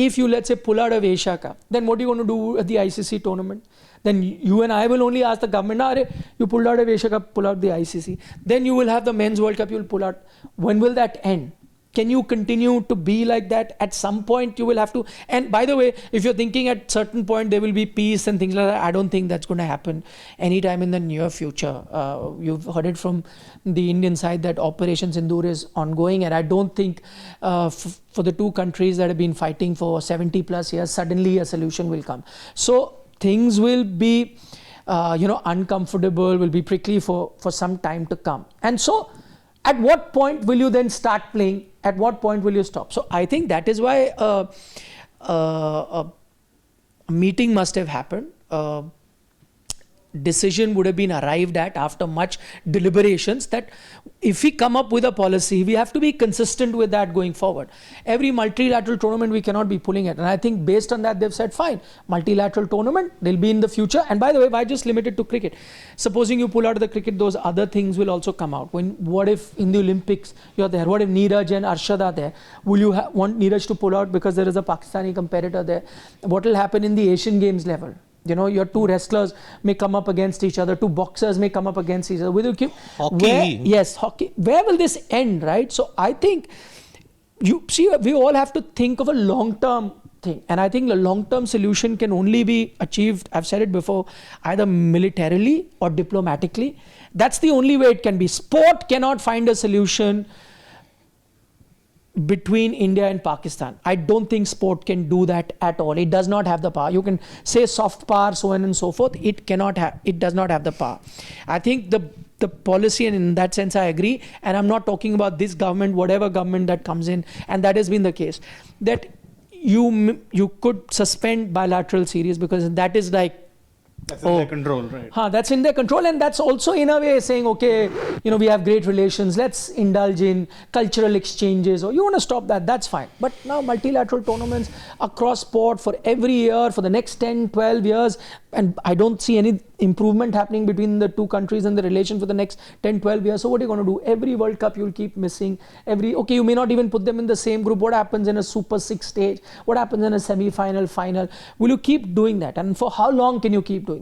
if you, let's say, pull out of Asia Cup, then what are you going to do at the ICC tournament? Then you and I will only ask the government, you pulled out of Asia Cup, pull out the ICC. Then you will have the Men's World Cup, you will pull out. When will that end? Can you continue to be like that? At some point you will have to, and by the way, if you're thinking at certain point there will be peace and things like that, I don't think that's going to happen anytime in the near future. You've heard it from the Indian side that Operation Sindoor is ongoing, and I don't think for the two countries that have been fighting for 70 plus years, suddenly a solution will come. So things will be uncomfortable, will be prickly for some time to come. And so at what point will you then start playing? At what point will you stop? So I think that is why a meeting must have happened. Decision would have been arrived at after much deliberations that if we come up with a policy, we have to be consistent with that going forward. Every multilateral tournament we cannot be pulling it, and I think based on that they've said fine, multilateral tournament, they'll be in the future. And by the way, why just limit it to cricket? Supposing you pull out of the cricket, those other things will also come out. What if in the Olympics you're there? What if Neeraj and Arshad are there? Will you want Neeraj to pull out because there is a Pakistani competitor there? What will happen in the Asian Games level? Your two wrestlers may come up against each other, two boxers may come up against each other. Will you keep hockey? Yes, hockey. Where will this end, right? So I think we all have to think of a long-term thing, and I think the long-term solution can only be achieved, I've said it before, either militarily or diplomatically. That's the only way it can be. Sport cannot find a solution between India and Pakistan. I don't think sport can do that at all. It does not have the power. You can say soft power, so on and so forth. It does not have the power. I think the policy, and in that sense I agree, and I'm not talking about this government, whatever government that comes in, and that has been the case, that you could suspend bilateral series because that is like, that's in their control, right? That's in their control, and that's also in a way saying, okay, we have great relations, let's indulge in cultural exchanges, or you want to stop that, that's fine. But now multilateral tournaments across sport for every year, for the next 10, 12 years, and I don't see any improvement happening between the two countries and the relation for the next 10, 12 years. So what are you going to do? Every World Cup you'll keep missing. Okay, you may not even put them in the same group. What happens in a Super 6 stage? What happens in a semi-final, final? Will you keep doing that? And for how long can you keep doing